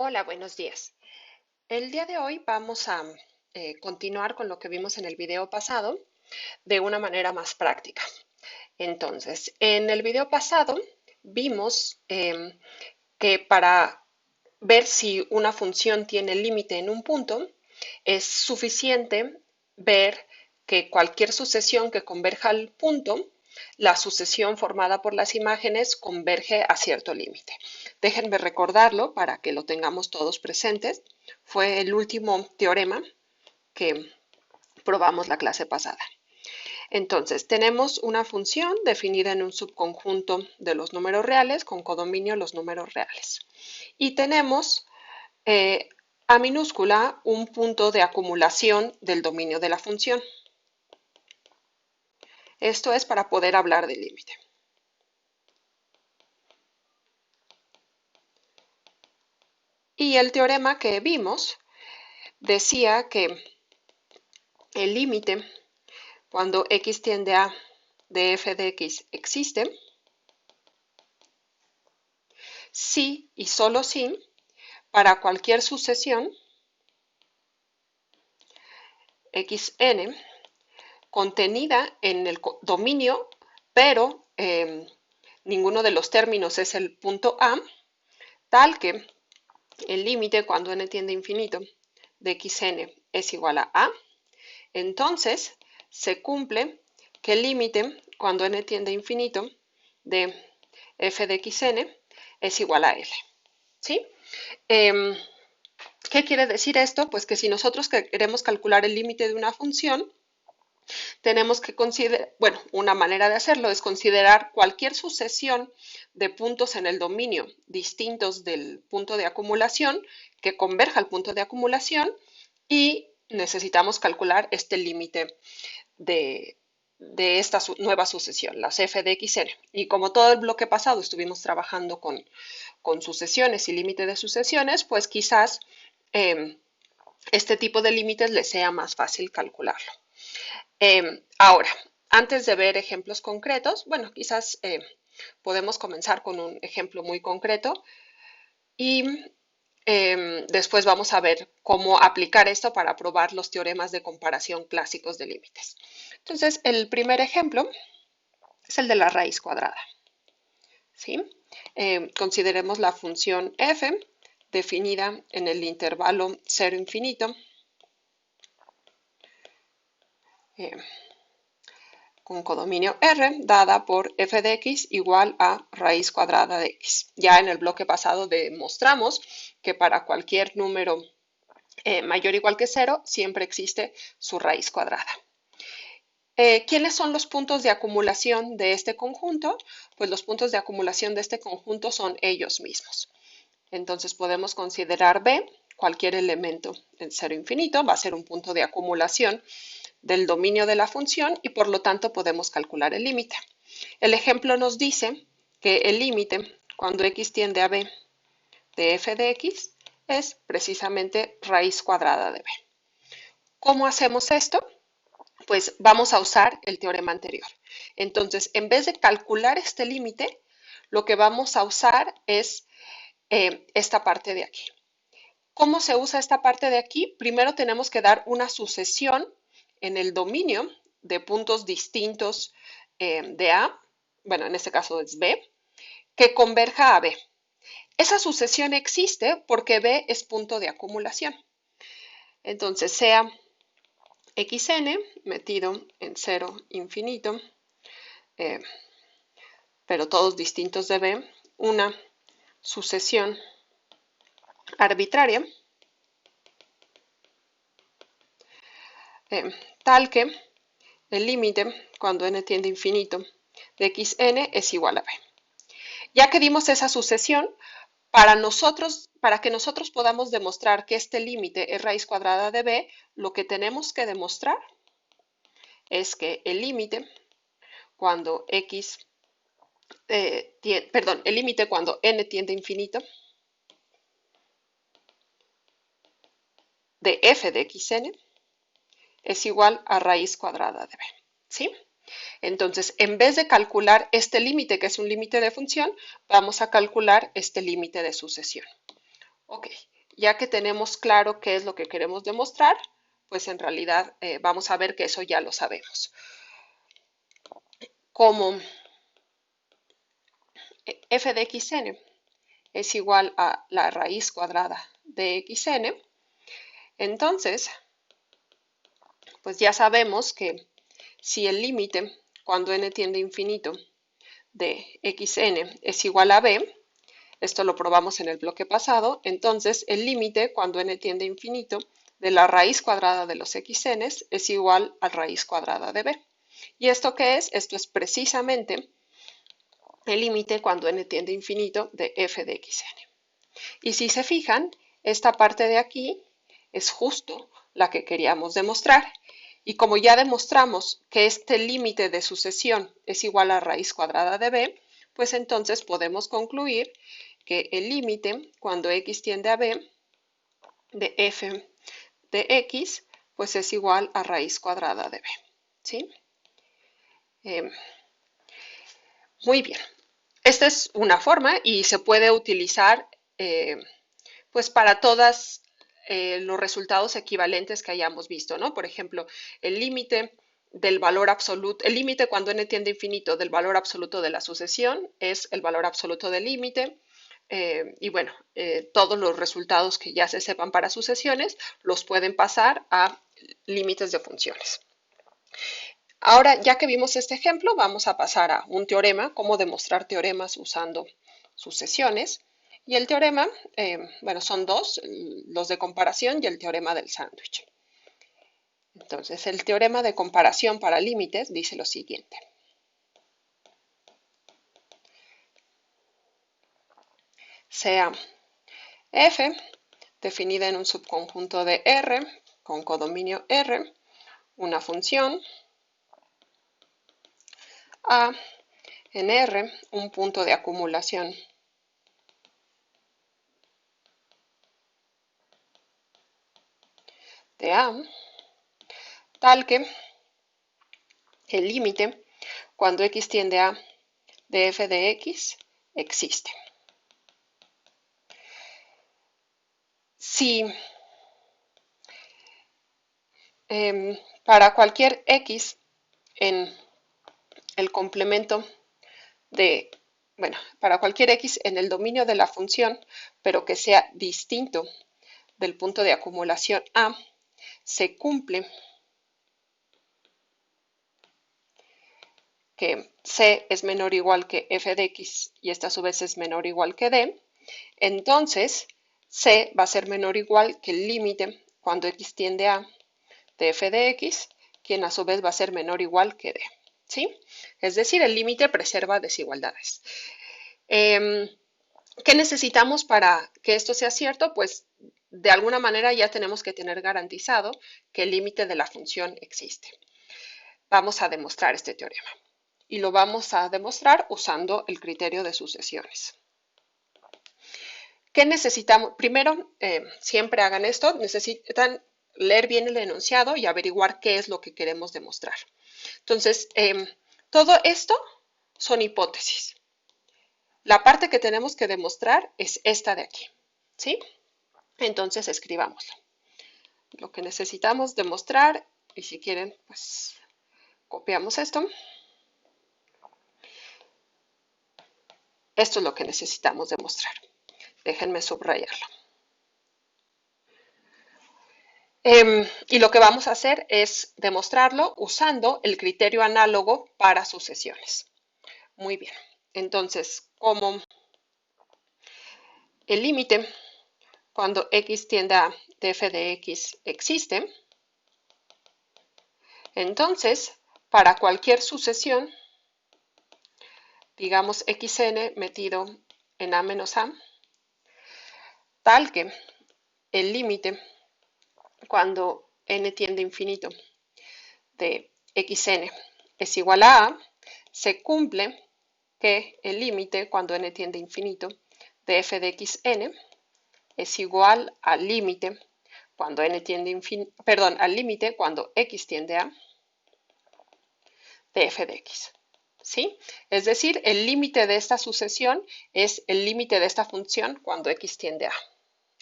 Hola, buenos días. El día de hoy vamos a continuar con lo que vimos en el video pasado de una manera más práctica. Entonces, en el video pasado vimos que para ver si una función tiene límite en un punto, es suficiente ver que cualquier sucesión que converja al punto, la sucesión formada por las imágenes converge a cierto límite. Déjenme recordarlo para que lo tengamos todos presentes. Fue el último teorema que probamos la clase pasada. Entonces, tenemos una función definida en un subconjunto de los números reales con codominio los números reales. Y tenemos a minúscula un punto de acumulación del dominio de la función. Esto es para poder hablar del límite. Y el teorema que vimos decía que el límite cuando x tiende a de f de x existe si y solo si para cualquier sucesión xn contenida en el dominio, pero ninguno de los términos es el punto A, tal que el límite cuando n tiende a infinito de xn es igual a, entonces se cumple que el límite cuando n tiende a infinito de f de xn es igual a L. ¿Sí? ¿Qué quiere decir esto? Pues que si nosotros queremos calcular el límite de una función, tenemos que considerar, bueno, una manera de hacerlo es considerar cualquier sucesión de puntos en el dominio distintos del punto de acumulación que converja al punto de acumulación y necesitamos calcular este límite de esta nueva sucesión, las f de xn. Y como todo el bloque pasado estuvimos trabajando con sucesiones y límite de sucesiones, pues quizás este tipo de límites les sea más fácil calcularlo. Ahora, antes de ver ejemplos concretos, bueno, quizás podemos comenzar con un ejemplo muy concreto y después vamos a ver cómo aplicar esto para probar los teoremas de comparación clásicos de límites. Entonces, el primer ejemplo es el de la raíz cuadrada. ¿Sí? Consideremos la función f definida en el intervalo 0 infinito. Con codominio R dada por f de x igual a raíz cuadrada de x. Ya en el bloque pasado demostramos que para cualquier número mayor o igual que 0 siempre existe su raíz cuadrada. ¿Quiénes son los puntos de acumulación de este conjunto? Pues los puntos de acumulación de este conjunto son ellos mismos. Entonces podemos considerar B, cualquier elemento en 0 infinito, va a ser un punto de acumulación del dominio de la función y por lo tanto podemos calcular el límite. El ejemplo nos dice que el límite cuando x tiende a b de f de x es precisamente raíz cuadrada de b. ¿Cómo hacemos esto? Pues vamos a usar el teorema anterior. Entonces, en vez de calcular este límite, lo que vamos a usar es esta parte de aquí. ¿Cómo se usa esta parte de aquí? Primero tenemos que dar una sucesión en el dominio de puntos distintos de A, bueno, en este caso es B, que converja a B. Esa sucesión existe porque B es punto de acumulación. Entonces, sea xn metido en 0 infinito, pero todos distintos de B, una sucesión arbitraria, tal que el límite cuando n tiende a infinito de xn es igual a b. Ya que dimos esa sucesión, para que nosotros podamos demostrar que este límite es raíz cuadrada de b, lo que tenemos que demostrar es que el límite cuando el límite cuando n tiende a infinito de f de xn es igual a raíz cuadrada de b. ¿Sí? Entonces, en vez de calcular este límite, que es un límite de función, vamos a calcular este límite de sucesión. Ok, ya que tenemos claro qué es lo que queremos demostrar, pues en realidad vamos a ver que eso ya lo sabemos. Como f de xn es igual a la raíz cuadrada de xn, entonces, pues ya sabemos que si el límite cuando n tiende a infinito de xn es igual a b, esto lo probamos en el bloque pasado, entonces el límite cuando n tiende a infinito de la raíz cuadrada de los xn es igual a raíz cuadrada de b. ¿Y esto qué es? Esto es precisamente el límite cuando n tiende a infinito de f de xn. Y si se fijan, esta parte de aquí es justo la que queríamos demostrar. Y como ya demostramos que este límite de sucesión es igual a raíz cuadrada de b, pues entonces podemos concluir que el límite cuando x tiende a b de f de x, pues es igual a raíz cuadrada de b. ¿Sí? Muy bien. Esta es una forma y se puede utilizar pues para todos los resultados equivalentes que hayamos visto, ¿no? Por ejemplo, el límite del valor absoluto, el límite cuando n tiende a infinito del valor absoluto de la sucesión es el valor absoluto del límite. Y bueno, todos los resultados que ya se sepan para sucesiones los pueden pasar a límites de funciones. Ahora, ya que vimos este ejemplo, vamos a pasar a un teorema, cómo demostrar teoremas usando sucesiones. Y el teorema, bueno, son dos, los de comparación y el teorema del sándwich. Entonces, el teorema de comparación para límites dice lo siguiente. Sea f definida en un subconjunto de R con codominio R, una función A en R, un punto de acumulación de A, tal que el límite cuando x tiende a de f de x existe. Si para cualquier x en el complemento de, bueno, para cualquier x en el dominio de la función, pero que sea distinto del punto de acumulación A, se cumple que c es menor o igual que f de x y esta a su vez es menor o igual que d, entonces c va a ser menor o igual que el límite cuando x tiende a de f de x, quien a su vez va a ser menor o igual que d. ¿Sí? Es decir, el límite preserva desigualdades. ¿Qué necesitamos para que esto sea cierto? Pues de alguna manera ya tenemos que tener garantizado que el límite de la función existe. Vamos a demostrar este teorema y lo vamos a demostrar usando el criterio de sucesiones. ¿Qué necesitamos? Primero, siempre hagan esto, necesitan leer bien el enunciado y averiguar qué es lo que queremos demostrar. Entonces, todo esto son hipótesis. La parte que tenemos que demostrar es esta de aquí, ¿sí? Entonces, escribámoslo. Lo que necesitamos demostrar, y si quieren, pues copiamos esto. Esto es lo que necesitamos demostrar. Déjenme subrayarlo. Y lo que vamos a hacer es demostrarlo usando el criterio análogo para sucesiones. Muy bien. Entonces, como el límite cuando x tiende a f de x existe, entonces, para cualquier sucesión, digamos xn metido en a menos a, tal que el límite cuando n tiende a infinito de xn es igual a, se cumple que el límite cuando n tiende a infinito de f de xn es igual al límite cuando n tiende a infinito, perdón, al límite cuando x tiende a de f de x. ¿Sí? Es decir, el límite de esta sucesión es el límite de esta función cuando x tiende a.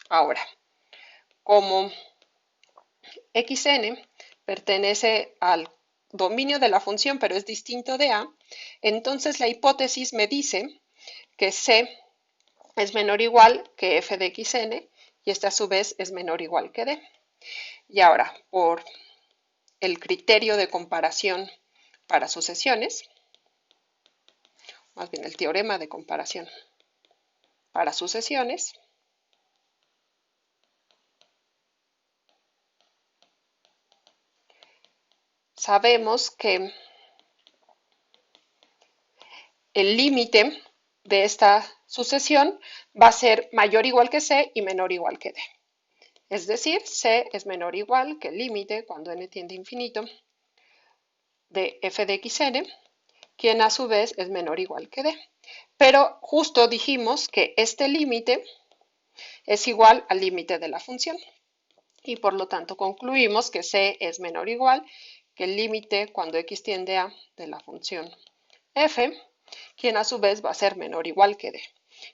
Ahora, como xn pertenece al dominio de la función, pero es distinto de A, entonces la hipótesis me dice que C es menor o igual que f de xn y este a su vez es menor o igual que D. Y ahora, por el criterio de comparación para sucesiones, más bien el teorema de comparación para sucesiones, sabemos que el límite de esta sucesión va a ser mayor o igual que C y menor o igual que D. Es decir, C es menor o igual que el límite, cuando n tiende a infinito, de f de xn, quien a su vez es menor o igual que D. Pero justo dijimos que este límite es igual al límite de la función. Y por lo tanto concluimos que C es menor o igual que el límite cuando x tiende a de la función f, quien a su vez va a ser menor o igual que D.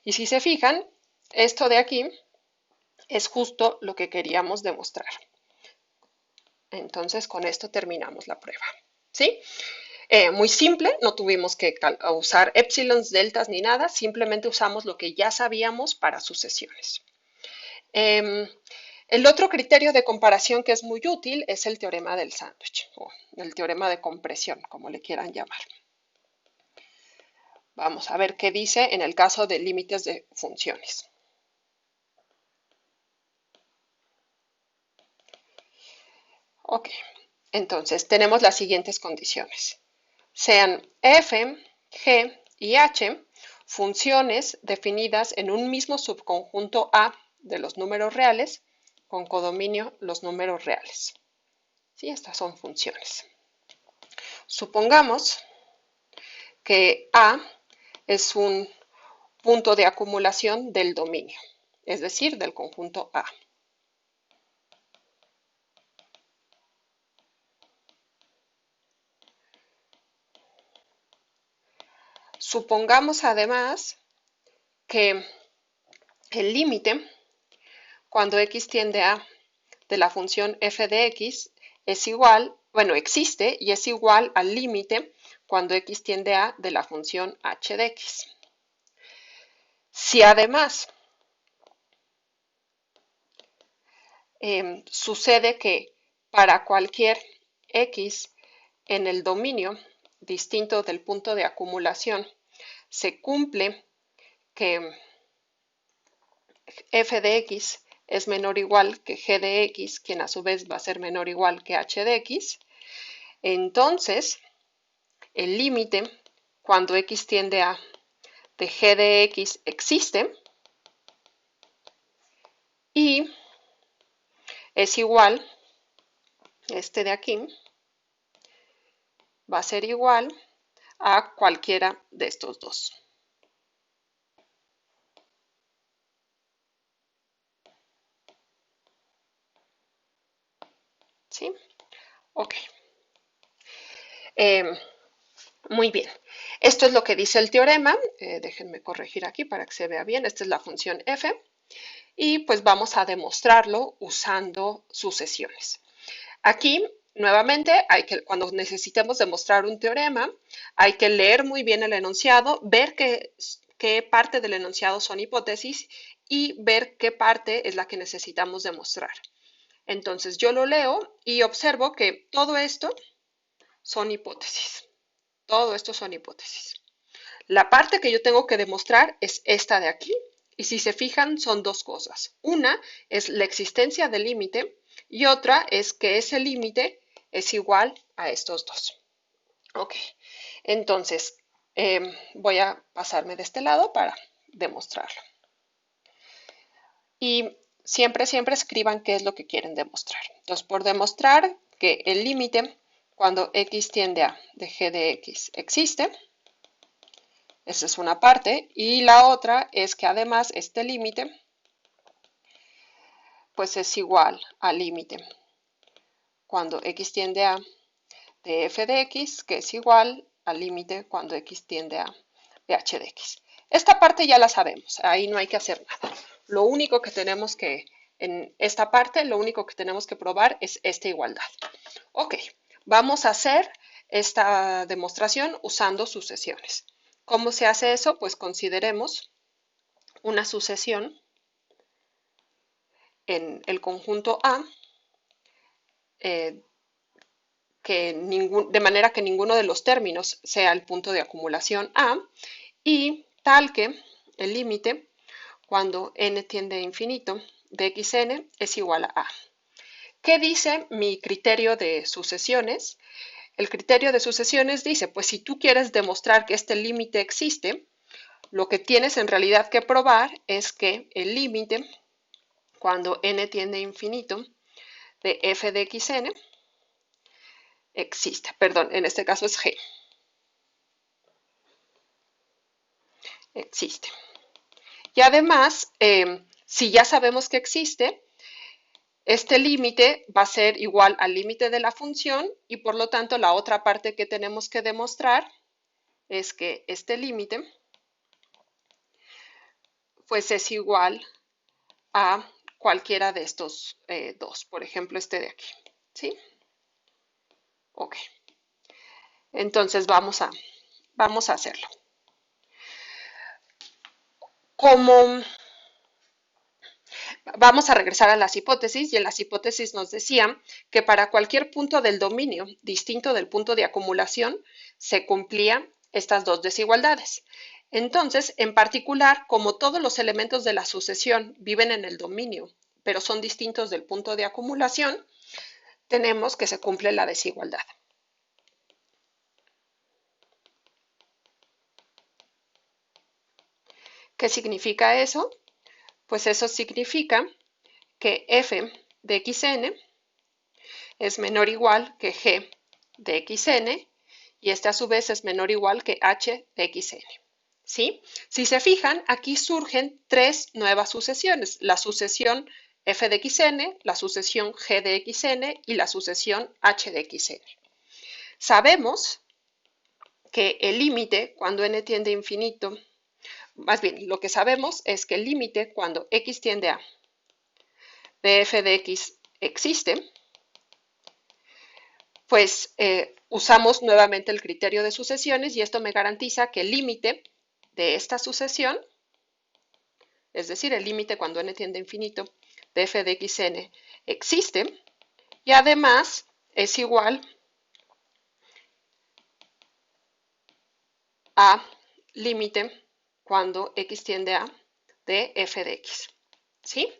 Y si se fijan, esto de aquí es justo lo que queríamos demostrar. Entonces con esto terminamos la prueba. ¿Sí? Muy simple, no tuvimos que usar épsilons, deltas ni nada, simplemente usamos lo que ya sabíamos para sucesiones. El otro criterio de comparación que es muy útil es el teorema del sándwich, o el teorema de compresión, como le quieran llamar. Vamos a ver qué dice en el caso de límites de funciones. Ok, entonces tenemos las siguientes condiciones. Sean f, g y h funciones definidas en un mismo subconjunto A de los números reales con codominio los números reales. ¿Sí? Estas son funciones. Supongamos que A es un punto de acumulación del dominio, es decir, del conjunto A. Supongamos además que el límite cuando x tiende a de la función f de x es igual, bueno, existe y es igual al límite cuando x tiende a de la función h de x. Si además sucede que para cualquier x en el dominio distinto del punto de acumulación se cumple que f de x es menor o igual que g de x, quien a su vez va a ser menor o igual que h de x, entonces el límite cuando x tiende a de g de x existe y es igual, este de aquí, va a ser igual a cualquiera de estos dos. ¿Sí? Ok. Muy bien. Esto es lo que dice el teorema. Déjenme corregir aquí para que se vea bien. Esta es la función f. Y pues vamos a demostrarlo usando sucesiones. Aquí, nuevamente, cuando necesitemos demostrar un teorema, hay que leer muy bien el enunciado, ver qué parte del enunciado son hipótesis y ver qué parte es la que necesitamos demostrar. Entonces yo lo leo y observo que todo esto son hipótesis. Todo esto son hipótesis. La parte que yo tengo que demostrar es esta de aquí. Y si se fijan, son dos cosas. Una es la existencia del límite y otra es que ese límite es igual a estos dos. Ok, entonces voy a pasarme de este lado para demostrarlo. Y siempre escriban qué es lo que quieren demostrar. Entonces, por demostrar que el límite cuando x tiende a de g de x existe, esa es una parte, y la otra es que además este límite pues es igual al límite cuando x tiende a de f de x, que es igual al límite cuando x tiende a de h de x. Esta parte ya la sabemos, ahí no hay que hacer nada. Lo único que tenemos que en esta parte lo único que tenemos que probar es esta igualdad. Ok, vamos a hacer esta demostración usando sucesiones. ¿Cómo se hace eso? Pues consideremos una sucesión en el conjunto A, de manera que ninguno de los términos sea el punto de acumulación A, y tal que el límite cuando n tiende a infinito de xn es igual a A. ¿Qué dice mi criterio de sucesiones? El criterio de sucesiones dice, pues si tú quieres demostrar que este límite existe, lo que tienes en realidad que probar es que el límite cuando n tiende a infinito de f de xn existe. Perdón, en este caso es g. Existe. Y además, si ya sabemos que existe, este límite va a ser igual al límite de la función y por lo tanto la otra parte que tenemos que demostrar es que este límite pues es igual a cualquiera de estos dos, por ejemplo este de aquí, ¿sí? Ok, entonces vamos a hacerlo. Como vamos a regresar a las hipótesis y en las hipótesis nos decían que para cualquier punto del dominio distinto del punto de acumulación se cumplían estas dos desigualdades. Entonces, en particular, como todos los elementos de la sucesión viven en el dominio, pero son distintos del punto de acumulación, tenemos que se cumple la desigualdad. ¿Qué significa eso? Pues eso significa que f de xn es menor o igual que g de xn y este a su vez es menor o igual que h de xn. ¿Sí? Si se fijan, aquí surgen tres nuevas sucesiones, la sucesión f de xn, la sucesión g de xn y la sucesión h de xn. Sabemos que el límite cuando n tiende a infinito, más bien lo que sabemos es que el límite cuando x tiende a de f de x existe, pues usamos nuevamente el criterio de sucesiones y esto me garantiza que el límite de esta sucesión, es decir, el límite cuando n tiende a infinito de f de xn existe y además es igual a límite cuando x tiende a de f de x. ¿Sí?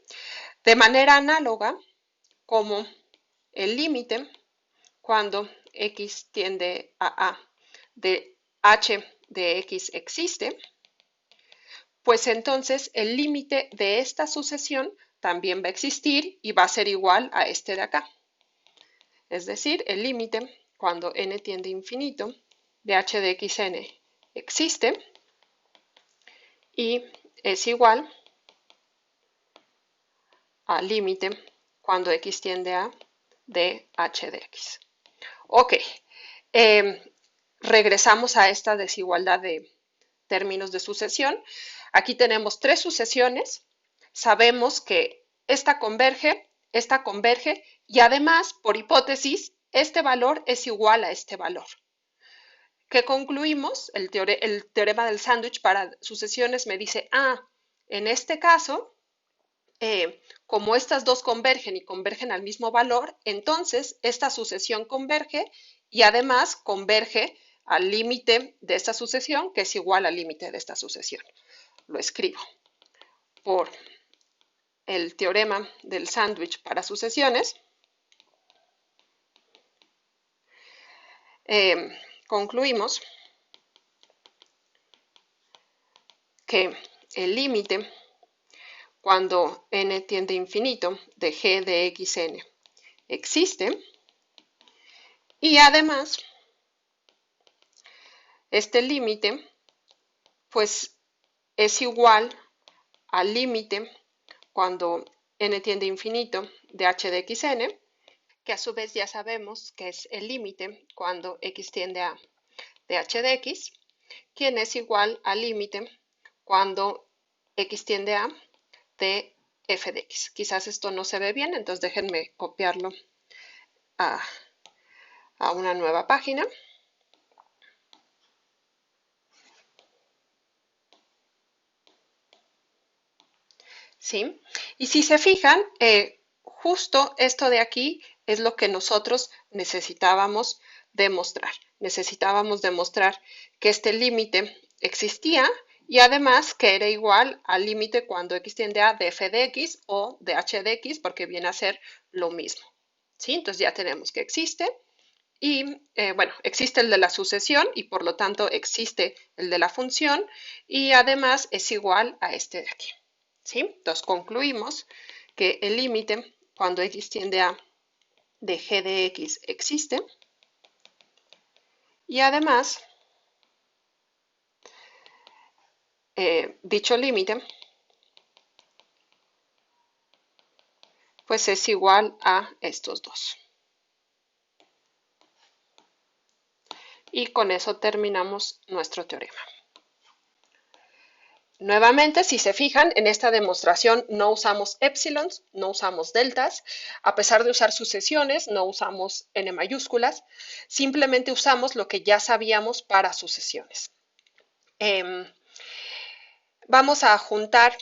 De manera análoga, como el límite cuando x tiende a de h de x existe, pues entonces el límite de esta sucesión también va a existir y va a ser igual a este de acá. Es decir, el límite cuando n tiende a infinito de h de xn existe y es igual al límite cuando x tiende a de h de x. Ok, regresamos a esta desigualdad de términos de sucesión. Aquí tenemos tres sucesiones. Sabemos que esta converge y además, por hipótesis, este valor es igual a este valor. ¿Qué concluimos? El teorema del sándwich para sucesiones me dice, en este caso, como estas dos convergen y convergen al mismo valor, entonces esta sucesión converge y además converge al límite de esta sucesión, que es igual al límite de esta sucesión. Lo escribo por el teorema del sándwich para sucesiones. Concluimos que el límite cuando n tiende a infinito de g de xn existe y además este límite pues es igual al límite cuando n tiende a infinito de h de xn, que a su vez ya sabemos que es el límite cuando x tiende a de h de x, quien es igual al límite cuando x tiende a de f de x. Quizás esto no se ve bien, entonces déjenme copiarlo a, a una nueva página. ¿Sí? Y si se fijan, justo esto de aquí es lo que nosotros necesitábamos demostrar. Necesitábamos demostrar que este límite existía y además que era igual al límite cuando x tiende a de f de x o de h de x, porque viene a ser lo mismo. ¿Sí? Entonces ya tenemos que existe y, bueno, existe el de la sucesión y por lo tanto existe el de la función y además es igual a este de aquí. ¿Sí? Entonces concluimos que el límite cuando x tiende a de g de x existe y además dicho límite pues es igual a estos dos. Y con eso terminamos nuestro teorema. Nuevamente, si se fijan, en esta demostración no usamos épsilons, no usamos deltas, a pesar de usar sucesiones, no usamos n mayúsculas, simplemente usamos lo que ya sabíamos para sucesiones. Vamos a juntar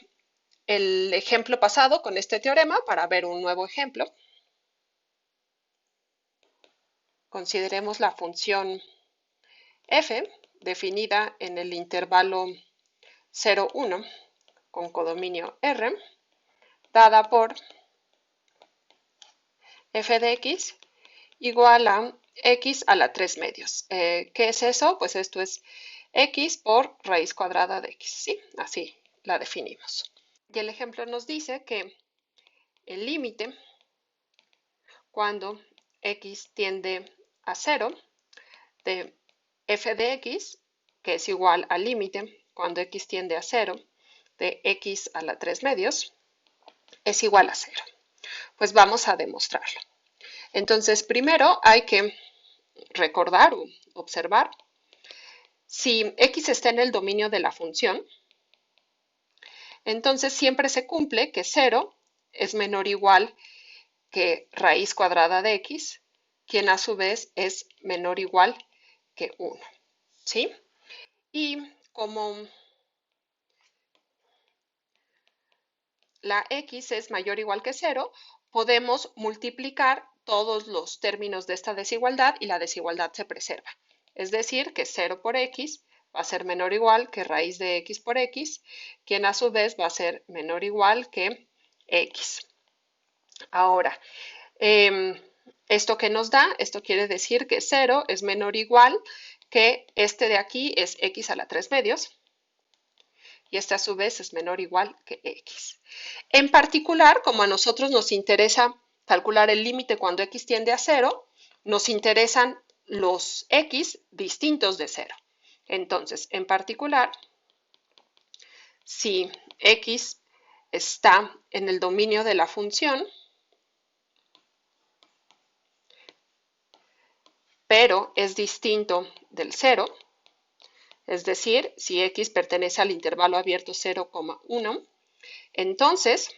el ejemplo pasado con este teorema para ver un nuevo ejemplo. Consideremos la función f definida en el intervalo 0, 1 con codominio R, dada por f de x igual a x a la 3 medios. ¿Qué es eso? Pues esto es x por raíz cuadrada de x, ¿sí? Así la definimos. Y el ejemplo nos dice que el límite cuando x tiende a 0 de f de x, que es igual al límite cuando x tiende a 0 de x a la 3 medios, es igual a 0. Pues vamos a demostrarlo. Entonces, primero hay que recordar o observar si x está en el dominio de la función, entonces siempre se cumple que 0 es menor o igual que raíz cuadrada de x, quien a su vez es menor o igual que 1. ¿Sí? Y como la x es mayor o igual que 0, podemos multiplicar todos los términos de esta desigualdad y la desigualdad se preserva. Es decir, que 0 por x va a ser menor o igual que raíz de x por x, quien a su vez va a ser menor o igual que x. Ahora, ¿esto qué nos da? Esto quiere decir que 0 es menor o igual que este de aquí es x a la 3 medios y este a su vez es menor o igual que x. En particular, como a nosotros nos interesa calcular el límite cuando x tiende a 0, nos interesan los x distintos de 0. Entonces, en particular, si x está en el dominio de la función, pero es distinto del 0, es decir, si x pertenece al intervalo abierto 0,1, entonces,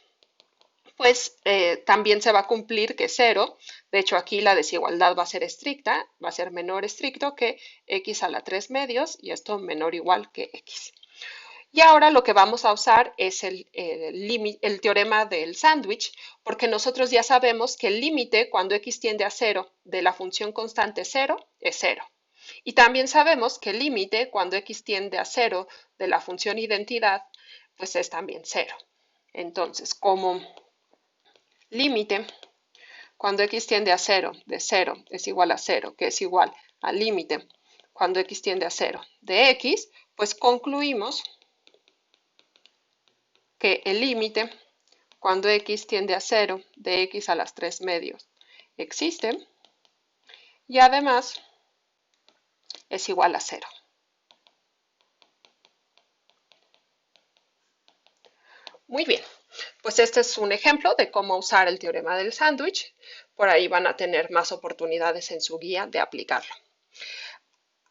pues también se va a cumplir que 0, de hecho aquí la desigualdad va a ser estricta, va a ser menor estricto que x a la 3 medios y esto menor o igual que x. Y ahora lo que vamos a usar es el teorema del sándwich, porque nosotros ya sabemos que el límite cuando x tiende a 0 de la función constante 0 es 0. Y también sabemos que el límite cuando x tiende a 0 de la función identidad, pues es también 0. Entonces, como límite cuando x tiende a 0 de 0 es igual a 0, que es igual al límite cuando x tiende a 0 de x, pues concluimos que el límite cuando x tiende a 0 de x a las 3 medios existe y además es igual a 0. Muy bien, pues este es un ejemplo de cómo usar el teorema del sándwich. Por ahí van a tener más oportunidades en su guía de aplicarlo.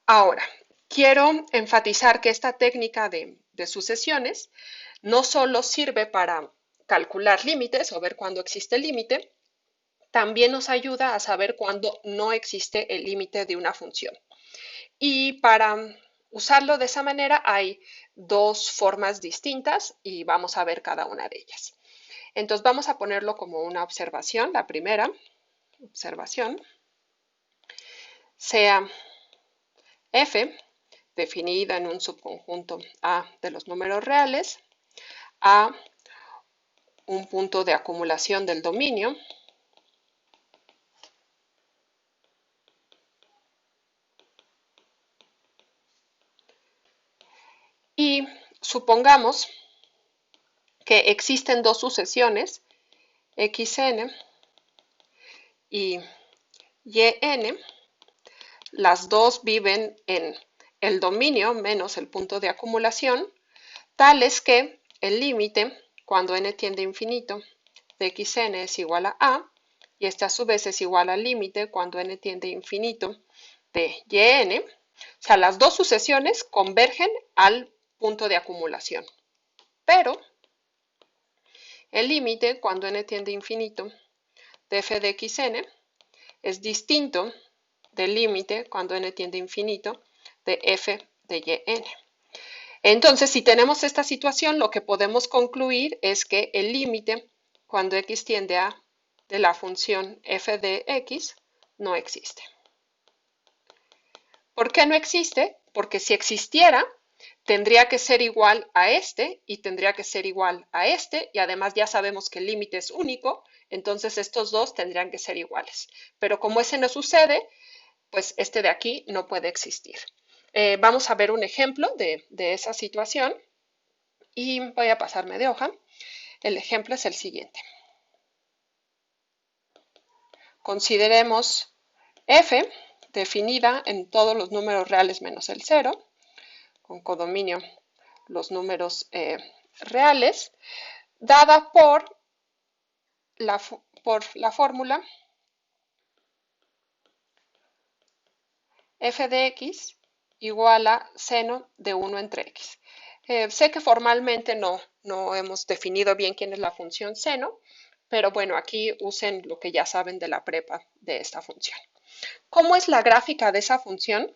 Ahora, quiero enfatizar que esta técnica de sucesiones no solo sirve para calcular límites o ver cuándo existe el límite, también nos ayuda a saber cuándo no existe el límite de una función. Y para usarlo de esa manera hay dos formas distintas y vamos a ver cada una de ellas. Entonces vamos a ponerlo como una observación. La primera observación sea f definida en un subconjunto A de los números reales a un punto de acumulación del dominio y supongamos que existen dos sucesiones, xn y yn, las dos viven en el dominio menos el punto de acumulación, tales que el límite, cuando n tiende a infinito, de xn es igual a y este a su vez es igual al límite cuando n tiende a infinito de yn, o sea, las dos sucesiones convergen al punto de acumulación, pero el límite cuando n tiende a infinito de f de xn es distinto del límite cuando n tiende a infinito de f de yn. Entonces, si tenemos esta situación, lo que podemos concluir es que el límite cuando x tiende a de la función f de x no existe. ¿Por qué no existe? Porque si existiera, tendría que ser igual a este y tendría que ser igual a este, y además ya sabemos que el límite es único, entonces estos dos tendrían que ser iguales. Pero como ese no sucede, pues este de aquí no puede existir. Vamos a ver un ejemplo de esa situación y voy a pasarme de hoja. El ejemplo es el siguiente. Consideremos f definida en todos los números reales menos el 0, con codominio los números reales, dada por la fórmula f de x igual a seno de 1 entre x. Sé que formalmente no hemos definido bien quién es la función seno, pero bueno, aquí usen lo que ya saben de la prepa de esta función. ¿Cómo es la gráfica de esa función?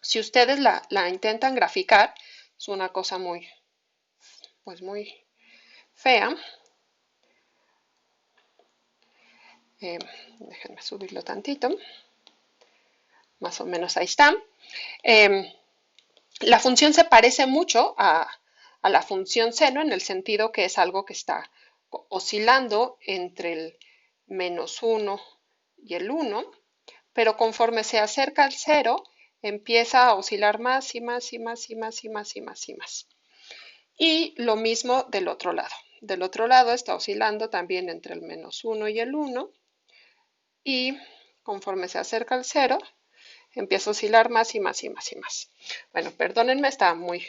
Si ustedes la intentan graficar, es una cosa muy fea. Déjenme subirlo tantito. Más o menos ahí está. La función se parece mucho a la función seno en el sentido que es algo que está oscilando entre el menos 1 y el 1, pero conforme se acerca al 0, empieza a oscilar más y más y más y más y más y más y más. Y lo mismo del otro lado. Del otro lado está oscilando también entre el menos 1 y el 1, y conforme se acerca al 0, empieza a oscilar más y más y más y más. Bueno, perdónenme, está muy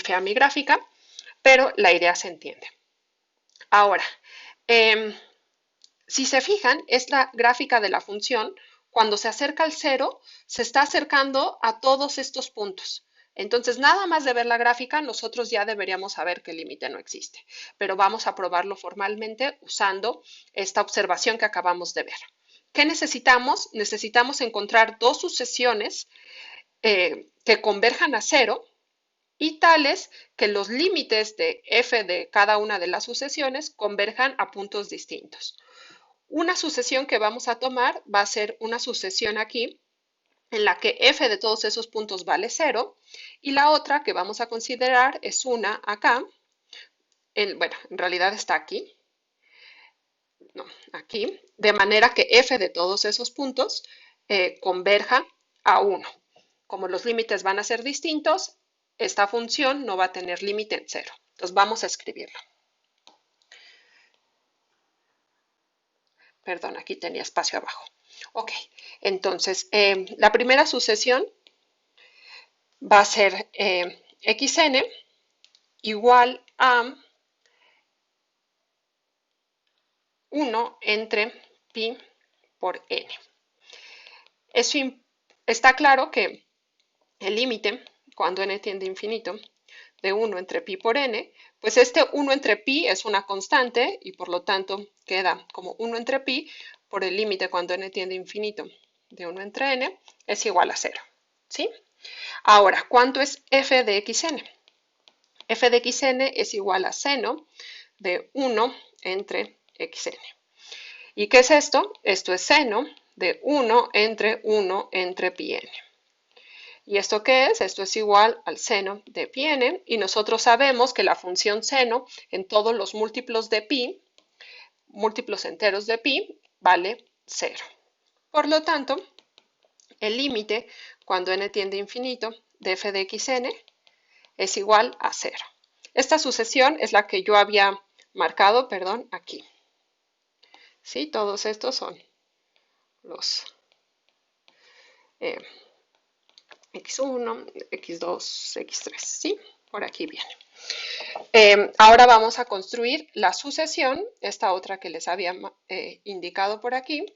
fea mi gráfica, pero la idea se entiende. Ahora, si se fijan, esta gráfica de la función, cuando se acerca al 0, se está acercando a todos estos puntos. Entonces, nada más de ver la gráfica, nosotros ya deberíamos saber que el límite no existe, pero vamos a probarlo formalmente usando esta observación que acabamos de ver. ¿Qué necesitamos? Necesitamos encontrar dos sucesiones que converjan a 0 y tales que los límites de f de cada una de las sucesiones converjan a puntos distintos. Una sucesión que vamos a tomar va a ser una sucesión aquí en la que f de todos esos puntos vale 0 y la otra que vamos a considerar es una acá, bueno, en realidad está aquí, no, aquí, de manera que f de todos esos puntos converja a 1. Como los límites van a ser distintos, esta función no va a tener límite en 0. Entonces vamos a escribirlo. Perdón, aquí tenía espacio abajo. Ok, entonces la primera sucesión va a ser xn igual a 1 entre pi por n. Eso está claro que el límite, cuando n tiende a infinito, de 1 entre pi por n, pues este 1 entre pi es una constante y por lo tanto queda como 1 entre pi por el límite cuando n tiende a infinito de 1 entre n es igual a 0. ¿Sí? Ahora, ¿cuánto es f de xn? F de xn es igual a seno de 1 entre xn. ¿Y qué es esto? Esto es seno de 1 entre pi n. ¿Y esto qué es? Esto es igual al seno de pi n y nosotros sabemos que la función seno en todos los múltiplos de pi, múltiplos enteros de pi, vale 0. Por lo tanto, el límite cuando n tiende a infinito de f de xn es igual a 0. Esta sucesión es la que yo había marcado, perdón, aquí. ¿Sí? Todos estos son los x1, x2, x3, ¿sí? Por aquí viene. Ahora vamos a construir la sucesión, esta otra que les había indicado por aquí,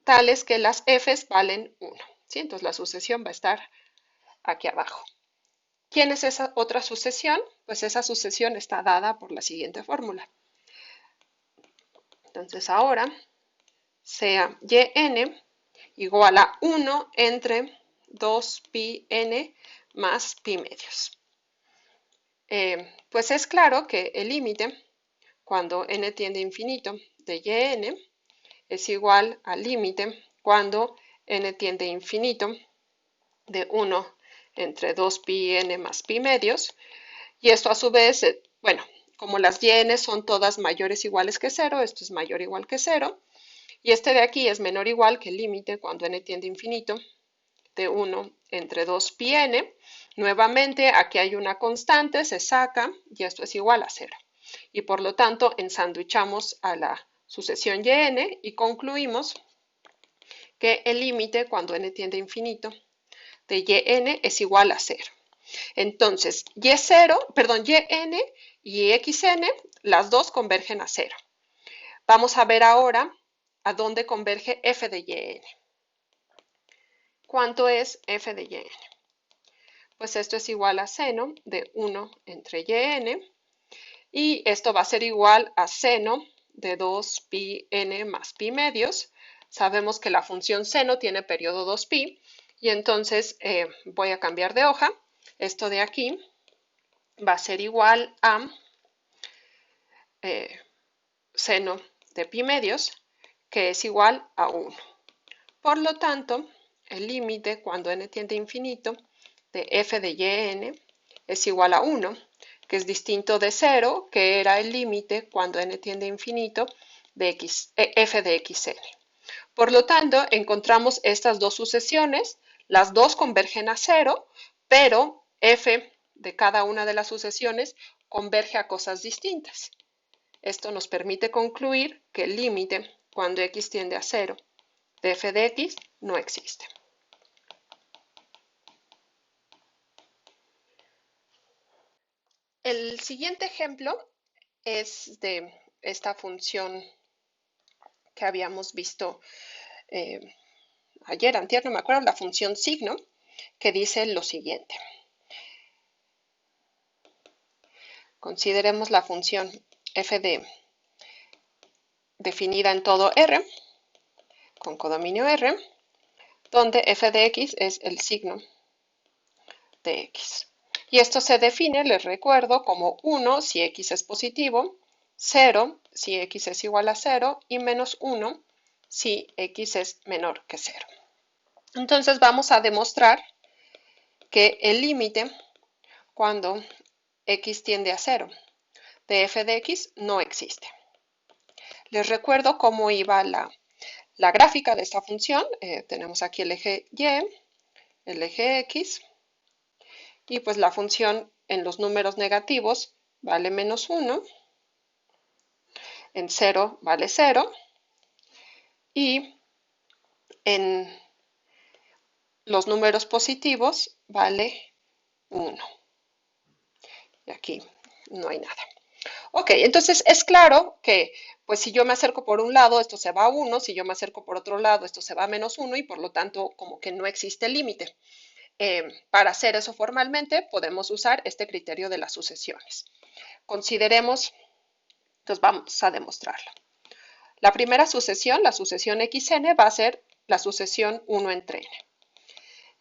tales que las f's valen 1, ¿sí? Entonces la sucesión va a estar aquí abajo. ¿Quién es esa otra sucesión? Pues esa sucesión está dada por la siguiente fórmula. Entonces ahora sea yn igual a 1 entre 2 pi n más pi medios. Pues es claro que el límite cuando n tiende a infinito de yn es igual al límite cuando n tiende a infinito de 1 entre 2 pi n más pi medios. Y esto a su vez, bueno, como las yn son todas mayores o iguales que 0, esto es mayor o igual que 0. Y este de aquí es menor o igual que el límite cuando n tiende a infinito de 1 entre 2 pi n. Nuevamente, aquí hay una constante, se saca y esto es igual a 0. Y por lo tanto, ensanduichamos a la sucesión yn y concluimos que el límite cuando n tiende a infinito de yn es igual a 0. Entonces, yn y xn, las dos convergen a 0. Vamos a ver ahora a dónde converge f de yn. ¿Cuánto es f de yn? Pues esto es igual a seno de 1 entre yn y esto va a ser igual a seno de 2 pi n más pi medios. Sabemos que la función seno tiene periodo 2pi y entonces voy a cambiar de hoja. Esto de aquí va a ser igual a seno de pi medios, que es igual a 1. Por lo tanto, el límite cuando n tiende a infinito de f de yn es igual a 1, que es distinto de 0, que era el límite cuando n tiende a infinito de f de xn. Por lo tanto, encontramos estas dos sucesiones, las dos convergen a 0, pero f de cada una de las sucesiones converge a cosas distintas. Esto nos permite concluir que el límite cuando x tiende a 0 de f de x no existe. El siguiente ejemplo es de esta función que habíamos visto ayer, antier, no me acuerdo, la función signo, que dice lo siguiente. Consideremos la función f de definida en todo R, con codominio R, donde f de x es el signo de x. Y esto se define, les recuerdo, como 1 si x es positivo, 0 si x es igual a 0 y menos 1 si x es menor que 0. Entonces vamos a demostrar que el límite cuando x tiende a 0 de f de x no existe. Les recuerdo cómo iba la gráfica de esta función. Tenemos aquí el eje y, el eje x, y pues la función en los números negativos vale menos 1, en 0 vale 0, y en los números positivos vale 1. Y aquí no hay nada. Ok, entonces es claro que pues si yo me acerco por un lado, esto se va a 1, si yo me acerco por otro lado, esto se va a menos 1 y por lo tanto como que no existe límite. Para hacer eso formalmente podemos usar este criterio de las sucesiones. Consideremos, entonces vamos a demostrarlo. La primera sucesión, la sucesión xn, va a ser la sucesión 1 entre n.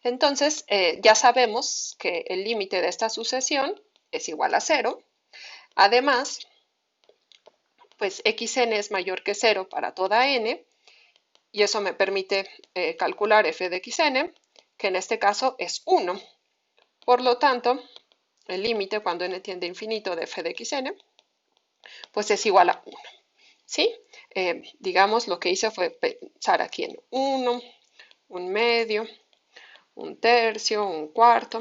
Entonces, ya sabemos que el límite de esta sucesión es igual a 0. Además, pues xn es mayor que 0 para toda n, y eso me permite calcular f de xn, que en este caso es 1. Por lo tanto, el límite cuando n tiende a infinito de f de xn, pues es igual a 1. ¿Sí? Digamos, lo que hice fue pensar aquí en 1, un medio, un tercio, un cuarto,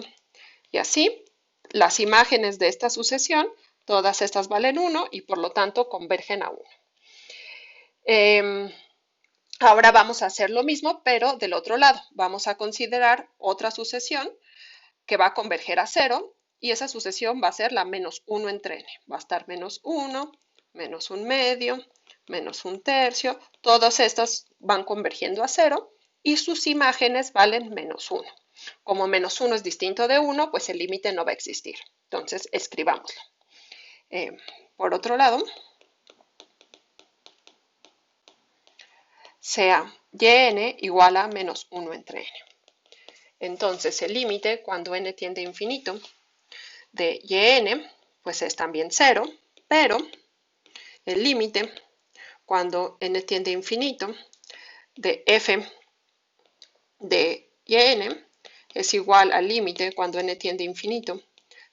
y así las imágenes de esta sucesión, todas estas valen 1 y por lo tanto convergen a 1. Ahora vamos a hacer lo mismo, pero del otro lado. Vamos a considerar otra sucesión que va a converger a 0 y esa sucesión va a ser la menos 1 entre n. Va a estar menos 1, menos un medio, menos un tercio. Todas estas van convergiendo a 0 y sus imágenes valen menos 1. Como menos 1 es distinto de 1, pues el límite no va a existir. Entonces, escribámoslo. Por otro lado, sea yn igual a menos 1 entre n. Entonces, el límite cuando n tiende a infinito de yn, pues es también 0, pero el límite cuando n tiende a infinito de f de yn es igual al límite cuando n tiende a infinito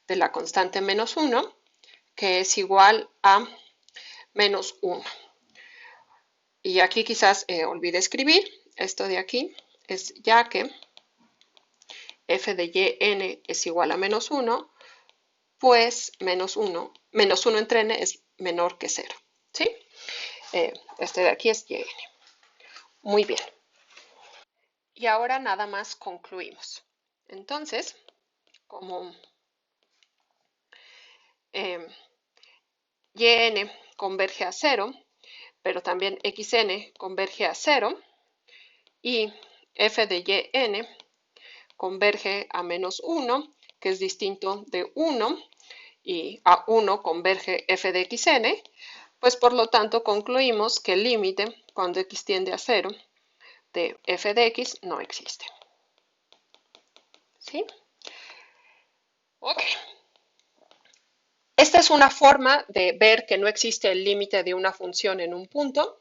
de la constante menos 1, que es igual a menos 1. Y aquí quizás olvide escribir, esto de aquí es ya que f de yn es igual a menos 1, pues menos 1 entre n es menor que 0. ¿Sí? Este de aquí es yn. Muy bien. Y ahora nada más concluimos. Entonces, como yn converge a 0, pero también xn converge a 0 y f de yn converge a menos 1, que es distinto de 1, y a 1 converge f de xn, pues por lo tanto concluimos que el límite cuando x tiende a 0 de f de x no existe. ¿Sí? Ok. Esta es una forma de ver que no existe el límite de una función en un punto,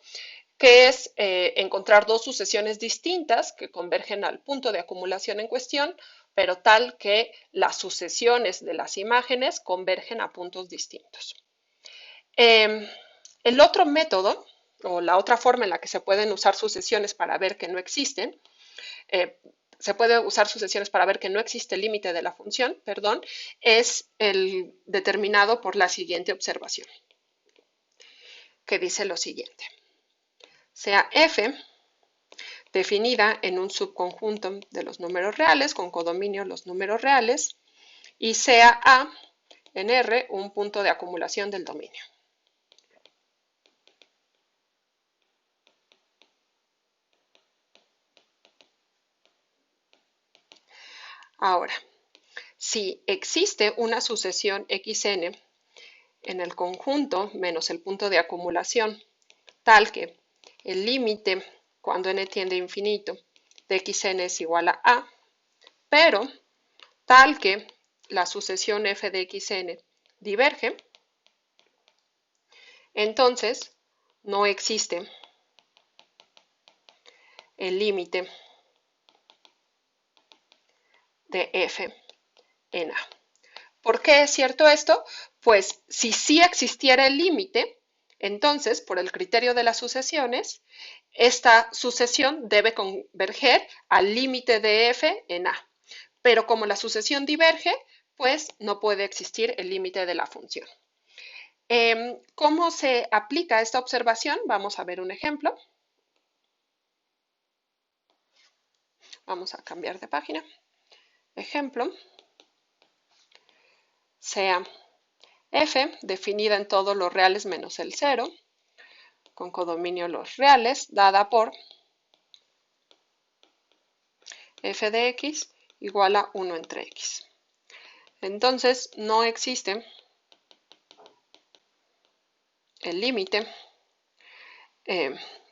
que es encontrar dos sucesiones distintas que convergen al punto de acumulación en cuestión, pero tal que las sucesiones de las imágenes convergen a puntos distintos. El otro método, o la otra forma en la que se pueden usar sucesiones para ver que no existen, se puede usar sucesiones para ver que no existe el límite de la función, perdón, es el determinado por la siguiente observación, que dice lo siguiente. Sea f definida en un subconjunto de los números reales, con codominio los números reales, y sea A en R un punto de acumulación del dominio. Ahora, si existe una sucesión xn en el conjunto menos el punto de acumulación, tal que el límite cuando n tiende a infinito de xn es igual a A, pero tal que la sucesión f de xn diverge, entonces no existe el límite de f en A. ¿Por qué es cierto esto? Pues si sí existiera el límite, entonces, por el criterio de las sucesiones, esta sucesión debe converger al límite de f en A. Pero como la sucesión diverge, pues no puede existir el límite de la función. ¿Cómo se aplica esta observación? Vamos a ver un ejemplo. Vamos a cambiar de página. Ejemplo. Sea f definida en todos los reales menos el 0, con codominio los reales, dada por f de x igual a 1 entre x. Entonces, no existe el límite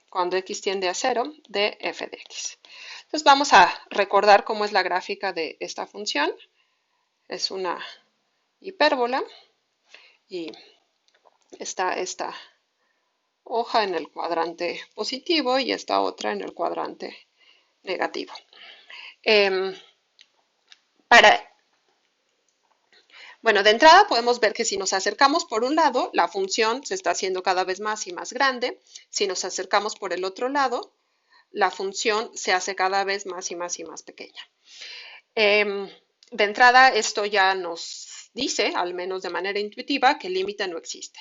cuando x tiende a 0 de f de x. Entonces, vamos a recordar cómo es la gráfica de esta función. Es una hipérbola y está esta hoja en el cuadrante positivo y esta otra en el cuadrante negativo. Bueno, de entrada podemos ver que si nos acercamos por un lado, la función se está haciendo cada vez más y más grande. Si nos acercamos por el otro lado, la función se hace cada vez más y más y más pequeña. De entrada, esto ya nos dice, al menos de manera intuitiva, que el límite no existe.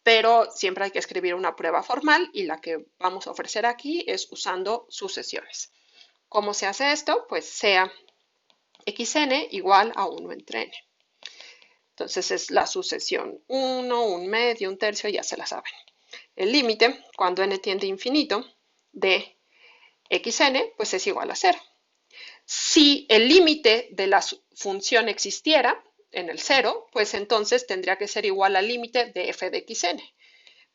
Pero siempre hay que escribir una prueba formal y la que vamos a ofrecer aquí es usando sucesiones. ¿Cómo se hace esto? Pues sea xn igual a 1 entre n. Entonces es la sucesión 1, 1 medio, 1/3, ya se la saben. El límite, cuando n tiende a infinito, de xn, pues es igual a 0. Si el límite de la función existiera en el 0, pues entonces tendría que ser igual al límite de f de xn.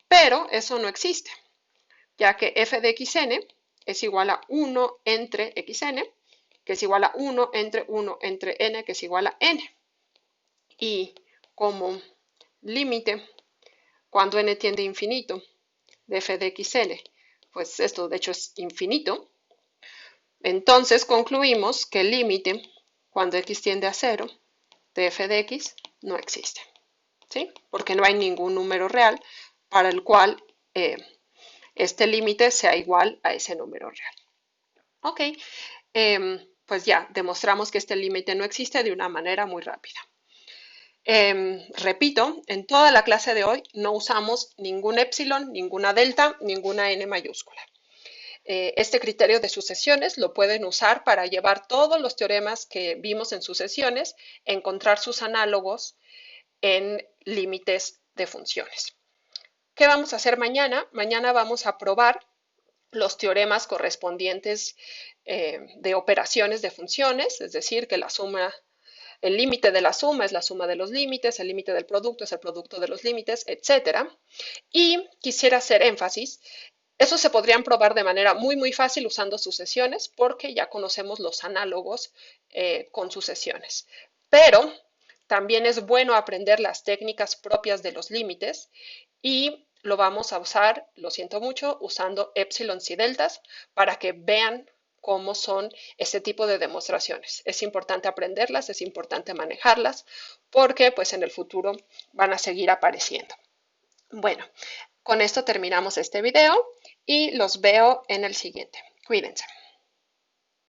Pero eso no existe, ya que f de xn es igual a 1 entre xn, que es igual a 1 entre 1 entre n, que es igual a n. Y como límite, cuando n tiende a infinito, de f de xn, pues esto de hecho es infinito, entonces concluimos que el límite, cuando x tiende a 0, de f de x no existe, ¿sí? Porque no hay ningún número real para el cual este límite sea igual a ese número real. Ok, pues ya demostramos que este límite no existe de una manera muy rápida. Repito, en toda la clase de hoy no usamos ningún épsilon, ninguna delta, ninguna n mayúscula. Este criterio de sucesiones lo pueden usar para llevar todos los teoremas que vimos en sucesiones, encontrar sus análogos en límites de funciones. ¿Qué vamos a hacer mañana? Mañana vamos a probar los teoremas correspondientes de operaciones de funciones, es decir, que la suma, el límite de la suma es la suma de los límites, el límite del producto es el producto de los límites, etc. Y quisiera hacer énfasis, eso se podrían probar de manera muy fácil usando sucesiones porque ya conocemos los análogos con sucesiones. Pero también es bueno aprender las técnicas propias de los límites y lo vamos a usar, lo siento mucho, usando épsilons y deltas para que vean cómo son este tipo de demostraciones. Es importante aprenderlas, es importante manejarlas porque pues en el futuro van a seguir apareciendo. Bueno, con esto terminamos este video y los veo en el siguiente. Cuídense.